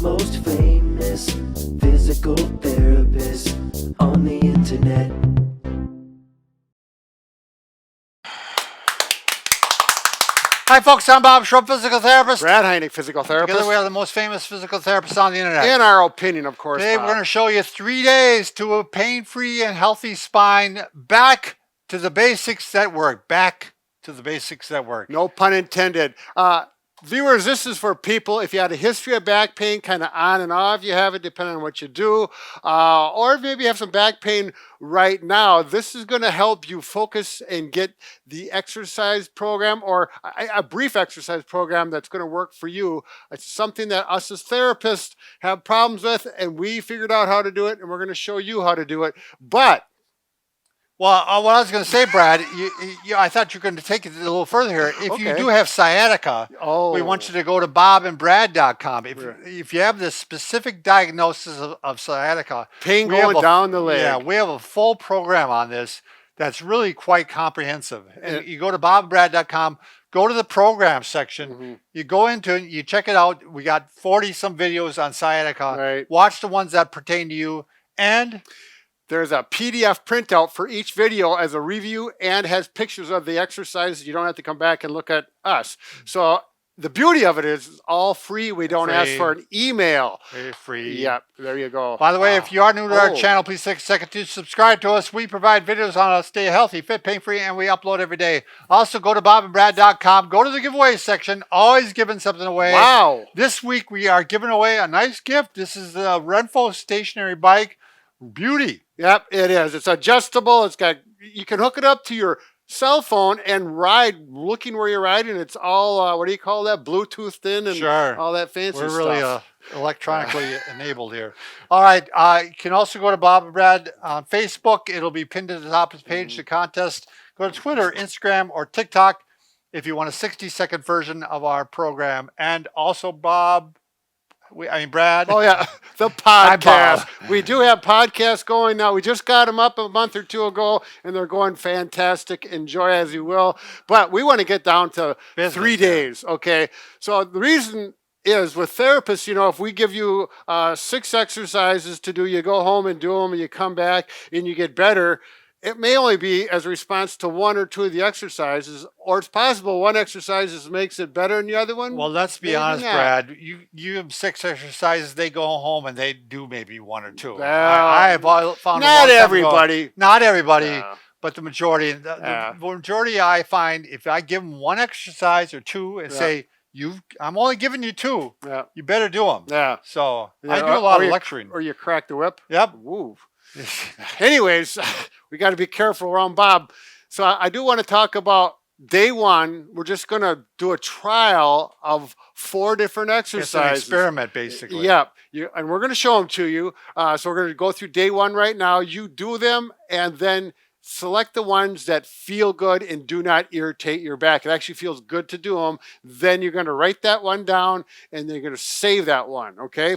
most famous physical therapist on the internet. Hi folks, I'm Bob Schrupp, physical therapist. Brad Heineck, physical therapist. Together we are the most famous physical therapists on the internet. In our opinion, of course, Today Bob. we're going to show you 3 days to a pain-free and healthy spine. Back to the basics that work. Back to the basics that work. No pun intended. Viewers, this is for people, if you had a history of back pain, kind of on and off, you have it depending on what you do, or maybe you have some back pain right now. This is going to help you focus and get the exercise program or a brief exercise program that's going to work for you. It's something that us as therapists have problems with, and we figured out how to do it, and we're going to show you how to do it. But well, what I was going to say, Brad, I thought you were going to take it a little further here. If you do have sciatica, we want you to go to bobandbrad.com. If you have this specific diagnosis of sciatica, pain going down the leg. Yeah, we have a full program on this that's really quite comprehensive. And you go to bobandbrad.com, go to the program section, you go into it, you check it out. We got 40-some videos on sciatica. Right. Watch the ones that pertain to you, and there's a PDF printout for each video as a review and has pictures of the exercises. You don't have to come back and look at us. So the beauty of it is it's all free. We don't ask for an email. Very free. Yep, there you go. By the way, if you are new to our channel, please take a second to subscribe to us. We provide videos on how to stay healthy, fit, pain-free, and we upload every day. Also, go to bobandbrad.com. Go to the giveaway section. Always giving something away. Wow. This week, we are giving away a nice gift. This is the Renpho stationary bike. Beauty. Yep, it is. It's adjustable. It's got, you can hook it up to your cell phone and ride looking where you're riding. It's all, what do you call that? Bluetoothed in and all that fancy stuff. We're really electronically enabled here. All right. You can also go to Bob and Brad on Facebook. It'll be pinned to the top of the page, the contest. Go to Twitter, Instagram, or TikTok if you want a 60-second version of our program. And also, Brad. Oh, yeah, the podcast. We do have podcasts going now. We just got them up a month or two ago, and they're going fantastic. Enjoy as you will. But we want to get down to 3 days, okay? So the reason is with therapists, you know, if we give you 6 exercises to do, you go home and do them, and you come back and you get better. It may only be as a response to 1 or 2 of the exercises, or it's possible one exercise makes it better than the other one. Well, let's be honest, Brad. You have 6 exercises. They go home and they do maybe 1 or 2. I have found not everybody. Not everybody, but the majority. The majority, I find, if I give them 1 exercise or 2 and say, I'm only giving you 2. You better do them. Yeah. So I do a lot of lecturing. Or you crack the whip. Yep. Woo. Anyways, we got to be careful around Bob. So I do want to talk about day 1. We're just going to do a trial of 4 different exercises. It's an experiment, basically. Yep. And we're going to show them to you. So we're going to go through day 1 right now. You do them and then select the ones that feel good and do not irritate your back. It actually feels good to do them. Then you're going to write that one down and then you're going to save that one. Okay.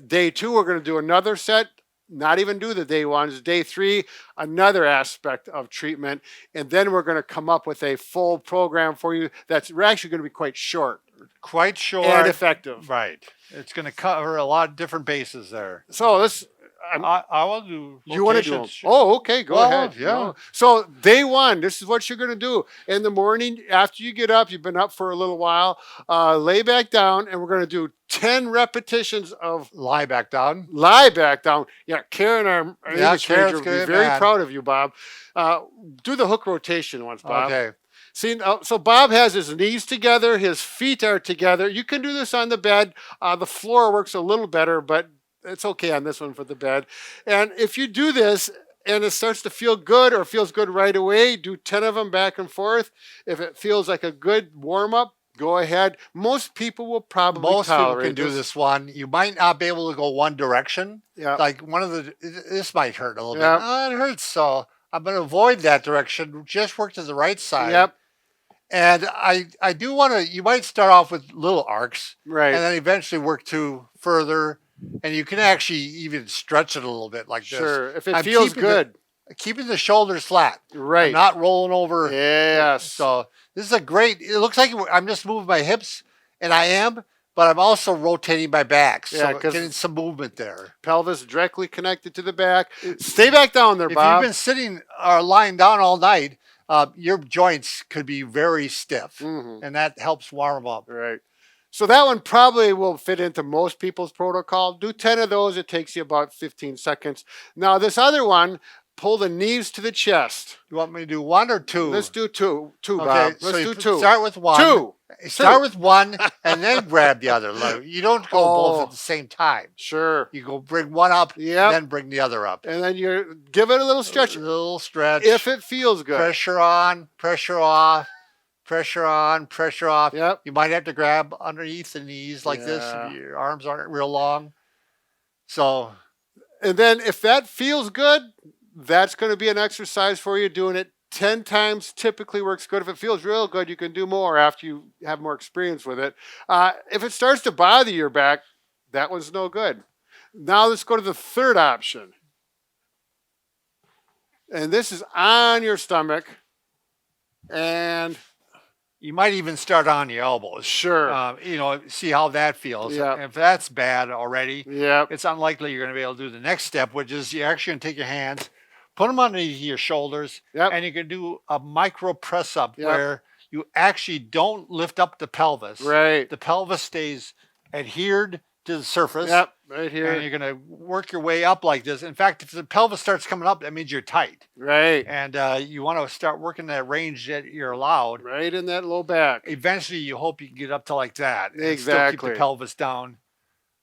Day 2, we're going to do another set. Not even do the day 1. It's day 3, another aspect of treatment. And then we're going to come up with a full program for you that's actually going to be quite short. Quite short. And effective. Right. It's going to cover a lot of different bases there. So this... I will do. You want to do them? Oh, okay. Go ahead. Yeah. No. So day 1, this is what you're going to do. In the morning, after you get up, you've been up for a little while, lay back down, and we're going to do 10 repetitions of... Lie back down. Lie back down. Yeah, Karen, our English major, will be very proud of you, Bob. Do the hook rotation once, Bob. Okay. See, so Bob has his knees together, his feet are together. You can do this on the bed. The floor works a little better, but it's okay on this one for the bed. And if you do this and it starts to feel good or feels good right away, do 10 of them back and forth. If it feels like a good warm-up, go ahead. Most people will probably tolerate this. Most people can do this one. You might not be able to go one direction. Yeah. Like this might hurt a little bit. Oh, it hurts, so I'm going to avoid that direction. Just work to the right side. Yep. And I do want to, you might start off with little arcs. Right. And then eventually work to further. And you can actually even stretch it a little bit like this. Sure, if it feels good. Keeping the shoulders flat. Right. Not rolling over. Yes. So this is a great, it looks like I'm just moving my hips, and I am, but I'm also rotating my back, so Yeah, 'cause- getting some movement there. Pelvis directly connected to the back. Stay back down there, If Bob. you've been sitting or lying down all night, your joints could be very stiff, and that helps warm them up. Right. So that one probably will fit into most people's protocol. Do 10 of those. It takes you about 15 seconds. Now, this other one, pull the knees to the chest. You want me to do one or two? Let's do two. Two, Okay, Bob. so Let's you do two. start with one. Two. Start with one and then grab the other. Like, you don't go both at the same time. Sure. You go bring one up, Yep. then bring the other up. And then you give it a little stretch. A little stretch. If it feels good. Pressure on, pressure off, pressure on, pressure off. Yep. You might have to grab underneath the knees like this Yeah. if your arms aren't real long. So And then if that feels good, that's going to be an exercise for you. Doing it 10 times typically works good. If it feels real good, you can do more after you have more experience with it. If it starts to bother your back, that one's no good. Now let's go to the third option. And this is on your stomach. And you might even start on your elbows. sure. See how that feels. Yep. If that's bad already, Yep. it's unlikely you're going to be able to do the next step, which is you're actually going to take your hands, put them underneath your shoulders, Yep. and you can do a micro press up Yep. where you actually don't lift up the pelvis. Right. The pelvis stays adhered to the surface. Yep. Right And here. you're going to work your way up like this. In fact, if the pelvis starts coming up, that means you're tight. Right. And you want to start working that range that you're allowed. Right in that low back. Eventually, you hope you can get up to like that. And still keep Exactly. the pelvis down.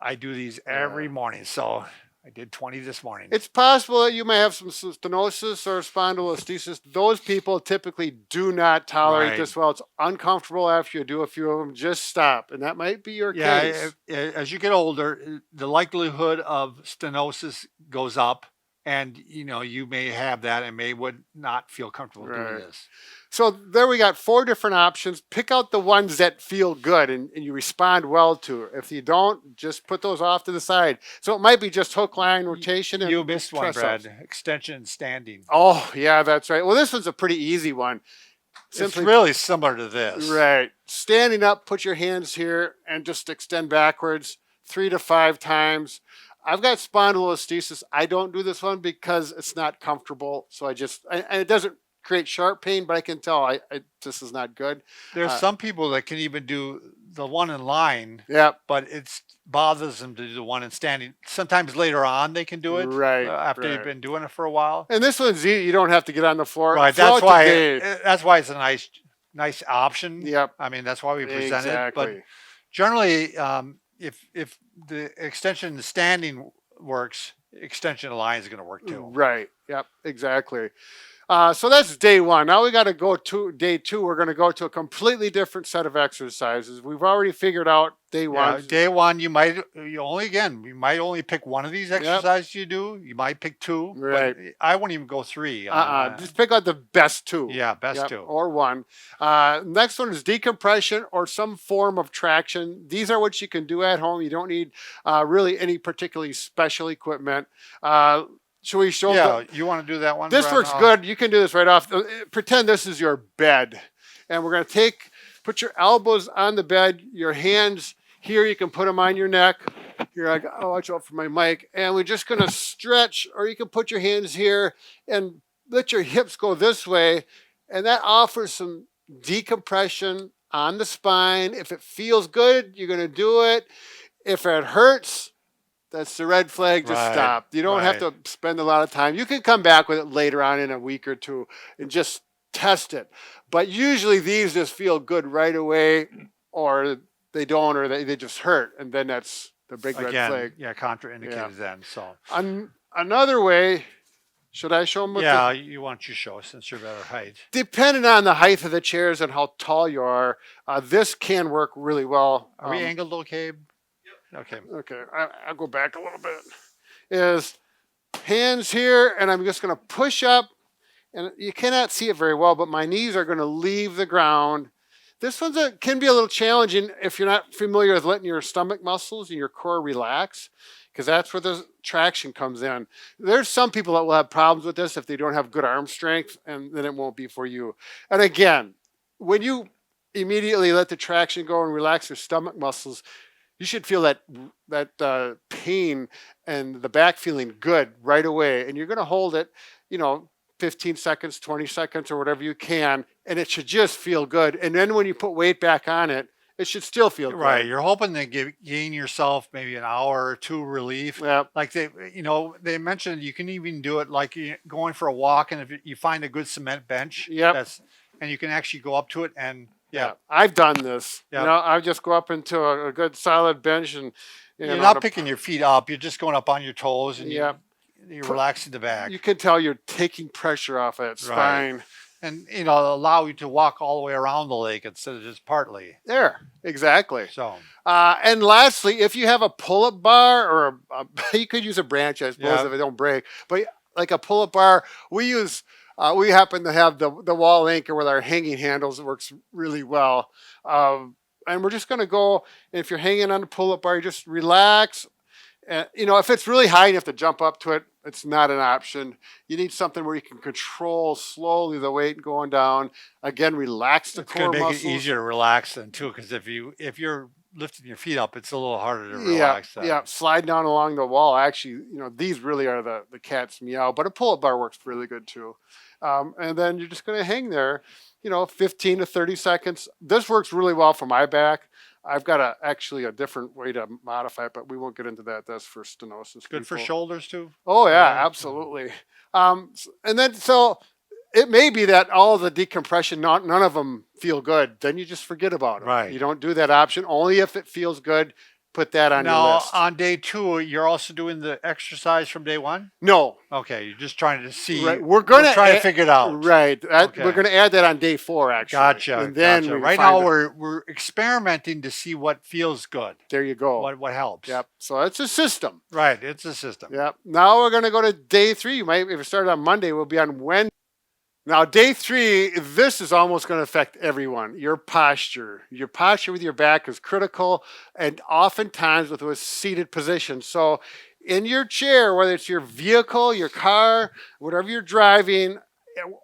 I do these every morning. So I did 20 this morning. It's possible that you may have some stenosis or spondylolisthesis. Those people typically do not tolerate Right. this well. It's uncomfortable after you do a few of them. Just stop. And that might be your case. As you get older, the likelihood of stenosis goes up. And, you may have that and would not feel comfortable doing Right. this. So there we got 4 different options. Pick out the ones that feel good and you respond well to. If you don't, just put those off to the side. So it might be just hook line rotation. And You missed one, press-ups. Brad. Extension and standing. Oh, yeah, that's right. Well, this one's a pretty easy one. It's really similar to this. Right. Standing up, put your hands here and just extend backwards 3 to 5 times. I've got spondylolisthesis. I don't do this one because it's not comfortable. So and it doesn't create sharp pain, but I can tell this is not good. There's some people that can even do the one in line, Yep. but it bothers them to do the one in standing. Sometimes later on they can do it, Right, after right. you've been doing it for a while. And this one's easy. You don't have to get on the floor. Right. Throughout That's the why day. it's a nice option. Yep. I mean, that's why we present Exactly. it. But generally, if the extension and standing works, extension of line is going to work too. Right. Yep. Exactly. So that's day 1. Now we got to go to day 2. We're going to go to a completely different set of exercises. We've already figured out day 1. Yeah, day 1, you might only pick one of these exercises you do. You might pick 2. Right. But I won't even go 3. Just pick out the best 2. Yeah, best Yep, 2. or 1. Next one is decompression or some form of traction. These are what you can do at home. You don't need really any particularly special equipment. Should we show Yeah, you want to do that one? This Brad? works good. You can do this right off. Pretend this is your bed. And we're going to put your elbows on the bed, your hands here. You can put them on your neck. Here, watch out for my mic. And we're just going to stretch, or you can put your hands here and let your hips go this way. And that offers some decompression on the spine. If it feels good, you're going to do it. If it hurts, that's the red flag. Just Right, stop. You don't have right. to spend a lot of time. You can come back with it later on in a week or 2 and just test it. But usually these just feel good right away, or they don't, or they just hurt. And then that's the big red flag. Yeah, contraindicated then. So Another way, should I show them? you want your show since you're better height. Depending on the height of the chairs and how tall you are, this can work really well. Are we angled okay? Okay. Okay, I'll go back a little bit. Is hands here, and I'm just going to push up, and you cannot see it very well, but my knees are going to leave the ground. This one can be a little challenging if you're not familiar with letting your stomach muscles and your core relax, because that's where the traction comes in. There's some people that will have problems with this if they don't have good arm strength, and then it won't be for you. And again, when you immediately let the traction go and relax your stomach muscles, you should feel that pain and the back feeling good right away. And you're going to hold it, 15 seconds, 20 seconds, or whatever you can, and it should just feel good. And then when you put weight back on it, it should still feel Right. good. You're hoping to gain yourself maybe an hour or two relief. Yep. Like they mentioned you can even do it like going for a walk, and if you find a good cement bench, Yep. and you can actually go up to it and I've done this. Yep. I just go up into a good solid bench, and you're not picking your feet up. You're just going up on your toes, and Yep. you're relaxing the back. You can tell you're taking pressure off that spine. Right. And allow you to walk all the way around the lake instead of just partly. There, exactly. So, and lastly, if you have a pull-up bar or you could use a branch, I suppose, Yeah. if it don't break. But like a pull-up bar, we happen to have the wall anchor with our hanging handles. It works really well. And we're just going to go. If you're hanging on the pull-up bar, you just relax. And if it's really high and you have to jump up to it, it's not an option. You need something where you can control slowly the weight going down. Again, relax the it's core going to make muscles. it easier to relax then too, because if you're lifting your feet up, it's a little harder to relax. Yeah, slide down along the wall. Actually, these really are the cat's meow, but a pull-up bar works really good too. And then you're just going to hang there, 15 to 30 seconds. This works really well for my back. I've got actually a different way to modify it, but we won't get into that. That's for stenosis. Good for people. shoulders too. Oh yeah, absolutely. And then so it may be that all the decompression, none of them feel good. Then you just forget about it. Right. You don't do that option. Only if it feels good, put that on your Now, list. on day 2, you're also doing the exercise from day 1? No. Okay, you're just trying to see. Right. We're going to try to figure it out. Right. Okay. We're going to add that on day 4, actually. Gotcha. And then gotcha. we Right find now, that- we're experimenting to see what feels good. There you go. What helps. Yep. So it's a system. Right. It's a system. Yep. Now we're going to go to day 3. You might, if it started on Monday, we'll be on Wednesday. Now, day 3, this is almost going to affect everyone. Your posture. Your posture with your back is critical, and oftentimes with a seated position. So in your chair, whether it's your vehicle, your car, whatever you're driving,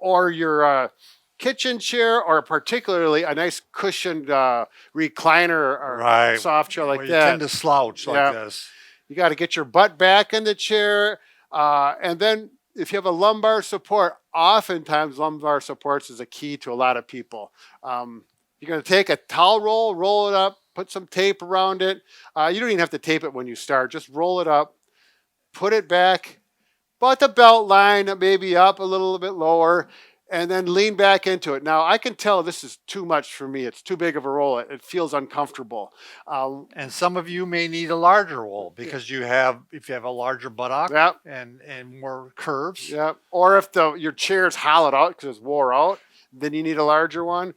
or your kitchen chair, or particularly a nice cushioned recliner or soft chair like Where that. You tend to slouch like this. You got to get your butt back in the chair, and then if you have a lumbar support, oftentimes lumbar supports is a key to a lot of people. You're going to take a towel roll it up, put some tape around it. You don't even have to tape it when you start. Just roll it up, put it back, about the belt line, maybe up a little bit lower, and then lean back into it. Now, I can tell this is too much for me. It's too big of a roll. It feels uncomfortable. And some of you may need a larger roll because if you have a larger buttock and more curves. Yeah. Or if your chair is hollowed out because it's wore out, then you need a larger one.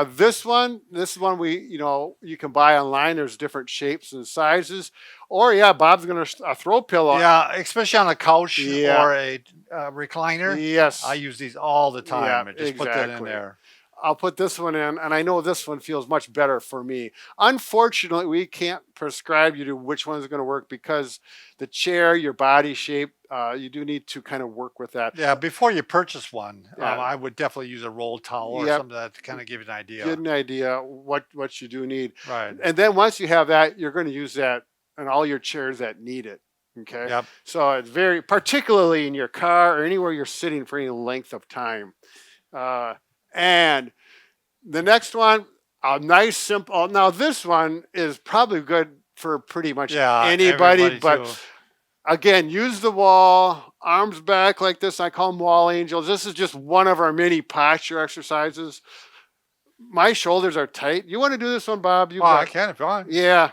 This one you can buy online. There's different shapes and sizes. Or Bob's gonna throw pillow. Yeah, especially on a couch or a recliner. Yes, I use these all the time. Yeah, I just put that in there. I'll put this one in, and I know this one feels much better for me. Unfortunately, we can't prescribe you to which one is going to work because the chair, your body shape, you do need to kind of work with that. Yeah, before you purchase one, I would definitely use a rolled towel or something to kind of give you an idea. Get an idea what you do need. Right. And then once you have that, you're going to use that on all your chairs that need it. Okay. Yep. So it's very, particularly in your car or anywhere you're sitting for any length of time. And the next one, a nice simple. Now this one is probably good for pretty much anybody, but too. Again, use the wall, arms back like this. I call them wall angels. This is just one of our many posture exercises. My shoulders are tight. You want to do this one, Bob? I can if you want. Yeah.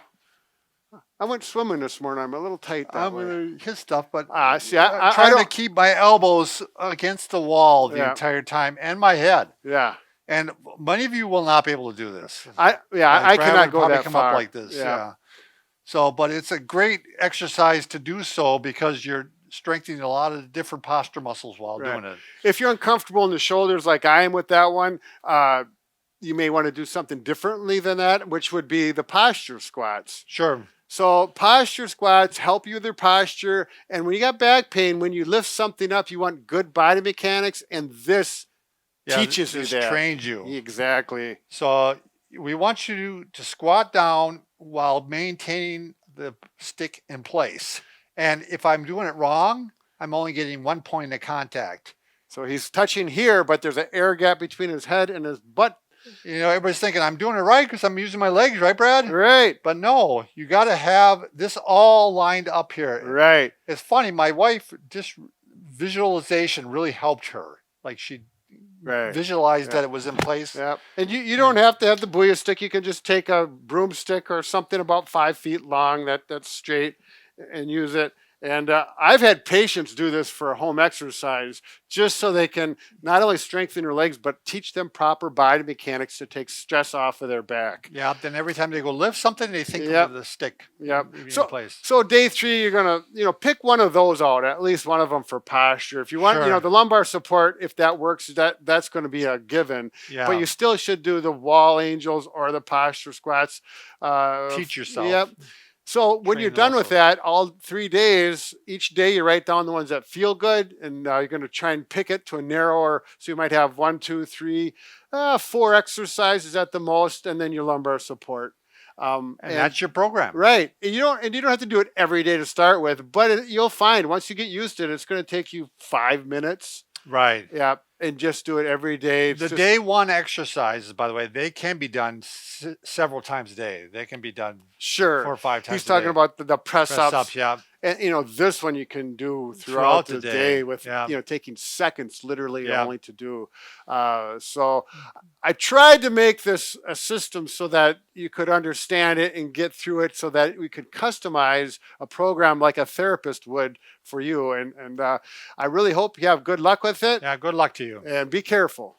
I went swimming this morning. I'm a little tight that way. I'm his stuff, but I'm trying to keep my elbows against the wall the entire time and my head. Yeah. And many of you will not be able to do this. I cannot go that come far. up like this. Yeah. So, but it's a great exercise to do so because you're strengthening a lot of different posture muscles while doing it. If you're uncomfortable in the shoulders like I am with that one, you may want to do something differently than that, which would be the posture squats. Sure. So posture squats help you with your posture. And when you got back pain, when you lift something up, you want good body mechanics. And this teaches you that. Trains you. Exactly. So we want you to squat down while maintaining the stick in place. And if I'm doing it wrong, I'm only getting 1 point of contact. So he's touching here, but there's an air gap between his head and his butt. You know, everybody's thinking I'm doing it right because I'm using my legs, right, Brad? Right. But no, you got to have this all lined up here. Right. It's funny. My wife, just visualization really helped her. Like she Right. visualized that it was in place. Yeah. And you don't have to have the booyah stick. You can just take a broomstick or something about 5 feet long that's straight and use it. And I've had patients do this for a home exercise just so they can not only strengthen their legs, but teach them proper biomechanics to take stress off of their back. Yeah. Then every time they go lift something, they think Yep. of the stick. Yep. In So, place. so day 3, you're going to, pick one of those out, at least one of them for posture. If you want, Sure. the lumbar support, if that works, that's going to be a given. Yeah. But you still should do the wall angels or the posture squats. Teach yourself. Yep. So when Train you're done with also. that, all 3 days, each day you write down the ones that feel good, and you're going to try and pick it to a narrower. So you might have 1, 2, 3, 4 exercises at the most, and then your lumbar support. And that's your program. Right. And you don't have to do it every day to start with, but you'll find once you get used to it, it's going to take you 5 minutes. Right. Yeah, and just do it every day. The day 1 exercises, by the way, they can be done several times a day. They can be done Sure. 4 or 5 times. He's talking about the press ups. Press ups, yeah. And this one you can do throughout the day with yeah. Taking seconds literally Yeah. only to do. So I tried to make this a system so that you could understand it and get through it, so that we could customize a program like a therapist would for you. And I really hope you have good luck with it. Yeah, good luck to you. And be careful.